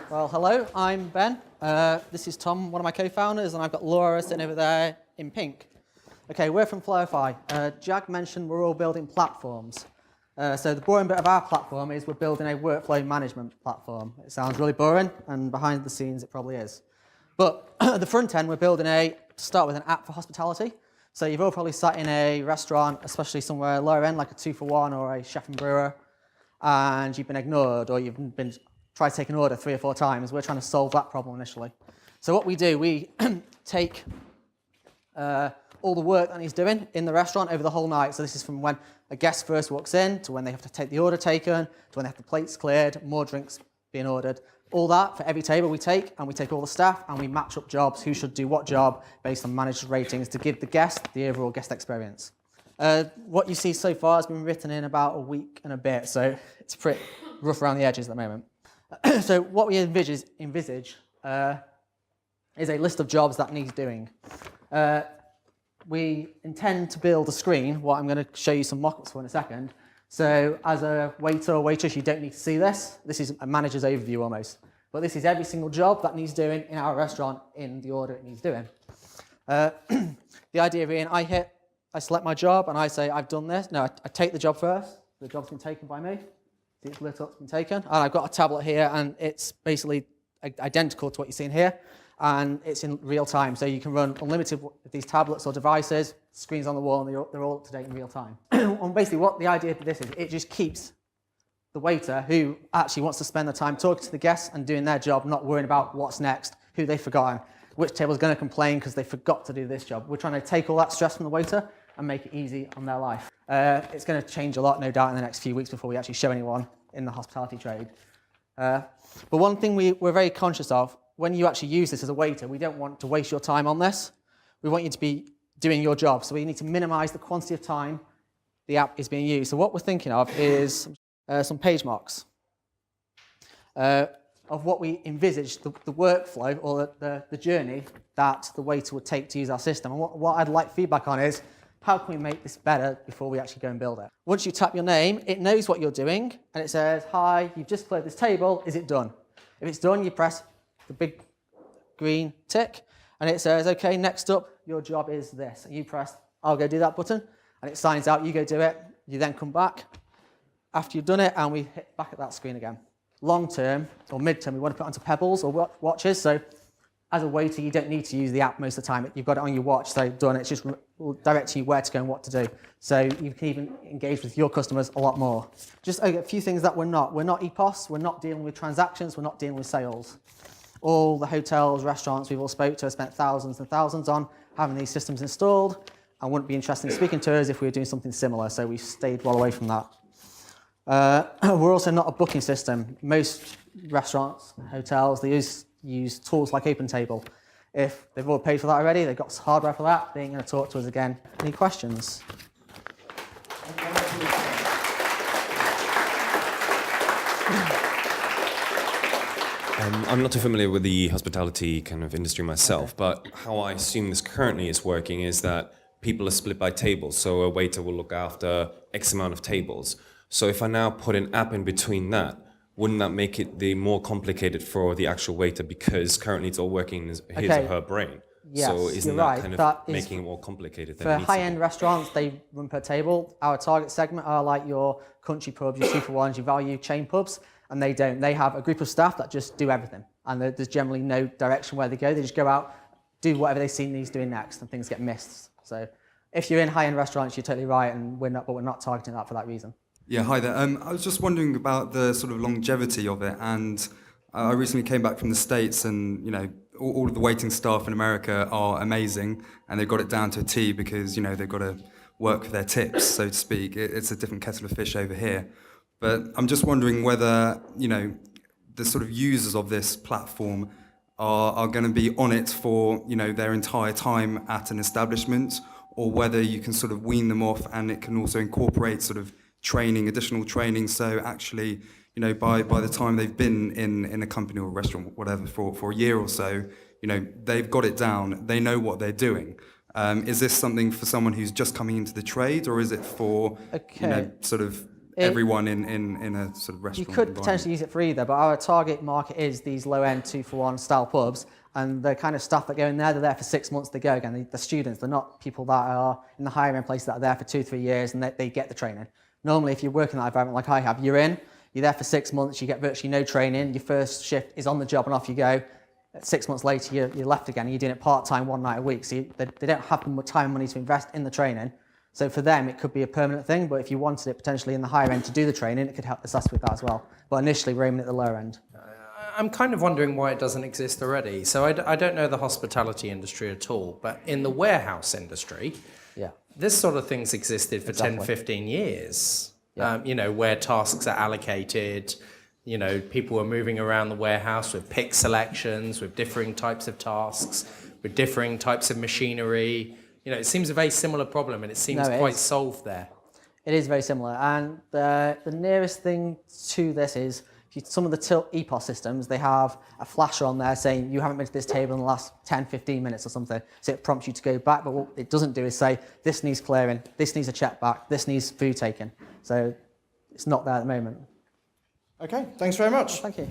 Well, hello, I'm Ben. This is Tom, one of my co-founders, and I've got Laura sitting over there in pink. Okay, we're from Flowify. Jag mentioned we're all building platforms. So the boring bit of our platform is we're building a workflow management platform. It sounds really boring, and behind the scenes it probably is. But at the front end, we're building to start with an app for hospitality. So you've all probably sat in a restaurant, especially somewhere lower end, like a 2-for-1 or a chef and brewer, and you've been ignored, or you've been tried to take an order 3 or 4 times. We're trying to solve that problem initially. So what we do, we take all the work that he's doing in the restaurant over the whole night. So this is from when a guest first walks in, to when they have to take the order taken, to when they have the plates cleared, more drinks being ordered. All that for every table we take, and we take all the staff and we match up jobs, who should do what job based on managed ratings to give the guest the overall guest experience. What you see so far has been written in about a week and a bit, so it's pretty rough around the edges at the moment. So what we envisage is a list of jobs that needs doing. We intend to build a screen, what I'm going to show you some mock-ups for in a second. So as a waiter or waitress, you don't need to see this. This is a manager's overview almost. But this is every single job that needs doing in our restaurant in the order it needs doing. The idea being, I select my job and I say, I've done this. No, I take the job first. The job's been taken by me. It's lit up, it's been taken. And I've got a tablet here, and it's basically identical to what you're seeing here. And it's in real time, so you can run unlimited with these tablets or devices, screens on the wall, and they're all up to date in real time. And basically what the idea of this is, it just keeps the waiter who actually wants to spend the time talking to the guests and doing their job, not worrying about what's next, who they've forgotten, which table's going to complain because they forgot to do this job. We're trying to take all that stress from the waiter and make it easy on their life. It's going to change a lot, no doubt, in the next few weeks before we actually show anyone in the hospitality trade. But one thing we're very conscious of, when you actually use this as a waiter, we don't want to waste your time on this. We want you to be doing your job. So we need to minimize the quantity of time the app is being used. So what we're thinking of is some page marks of what we envisage the workflow or the journey that the waiter would take to use our system. And what I'd like feedback on is, how can we make this better before we actually go and build it? Once you tap your name, it knows what you're doing, and it says, hi, you've just cleared this table, is it done? If it's done, you press the big green tick, and it says, okay, next up, your job is this. And you press, I'll go do that button, and it signs out, you go do it. You then come back after you've done it, and we hit back at that screen again. Long term, or mid term, we want to put it onto pebbles or watches, so as a waiter, you don't need to use the app most of the time. You've got it on your watch, so done. It's just directing you where to go and what to do. So you can even engage with your customers a lot more. Just a few things that we're not. We're not EPOS. We're not dealing with transactions. We're not dealing with sales. All the hotels, restaurants we've all spoke to have spent thousands and thousands on having these systems installed, and wouldn't be interested in speaking to us if we were doing something similar. So we've stayed well away from that. We're also not a booking system. Most restaurants, hotels, they use tools like OpenTable. If they've all paid for that already, they've got hardware for that, they ain't going to talk to us again. Any questions? I'm not too familiar with the hospitality kind of industry myself, but how I assume this currently is working is that people are split by tables. So a waiter will look after X amount of tables. So if I now put an app in between that, wouldn't that make it more complicated for the actual waiter, because currently it's all working in his or her brain? Yes, so isn't that kind of making it more complicated? For high-end restaurants, they run per table. Our target segment are like your country pubs, your 2-for-1s, your value chain pubs, and they don't. They have a group of staff that just do everything, and there's generally no direction where they go. They just go out, do whatever they see needs doing next, and things get missed. So if you're in high-end restaurants, you're totally right, and we're not targeting that for that reason. Yeah, hi there. I was just wondering about the sort of longevity of it, and I recently came back from the States, and all of the waiting staff in America are amazing, and they've got it down to a T because they've got to work for their tips, so to speak. It's a different kettle of fish over here, but I'm just wondering whether the sort of users of this platform are going to be on it for their entire time at an establishment, or whether you can sort of wean them off, and it can also incorporate sort of additional training, so actually, by the time they've been in a company or a restaurant, whatever, for a year or so, they've got it down, they know what they're doing. Is this something for someone who's just coming into the trade, or is it for, sort of everyone in a sort of restaurant You could environment? potentially use it for either, but our target market is these low-end 2-for-1 style pubs, and the kind of staff that go in there, they're there for 6 months, they go again. The students, they're not people that are in the higher end places that are there for 2-3 years and they get the training. Normally, if you work in that environment like I have, you're there for 6 months, you get virtually no training, your first shift is on the job and off you go. 6 months later, you're left again, and you're doing it part-time, one night a week. So they don't have the time and money to invest in the training. So for them, it could be a permanent thing, but if you wanted it potentially in the higher end to do the training, it could help assist with that as well. But initially, we're aiming at the lower end. I'm kind of wondering why it doesn't exist already. So I don't know the hospitality industry at all, but in the warehouse industry, this sort of things existed for 10, 15 years, where tasks are allocated. People are moving around the warehouse with pick selections, with differing types of tasks, with differing types of machinery. It seems a very similar problem, and it seems quite solved there. It is very similar, and the nearest thing to this is some of the Tilt EPOS systems, they have a flasher on there saying you haven't been to this table in the last 10, 15 minutes or something, so it prompts you to go back, but what it doesn't do is say, this needs clearing, this needs a check back, this needs food taken. So it's not there at the moment. Okay, thanks very much. Thank you.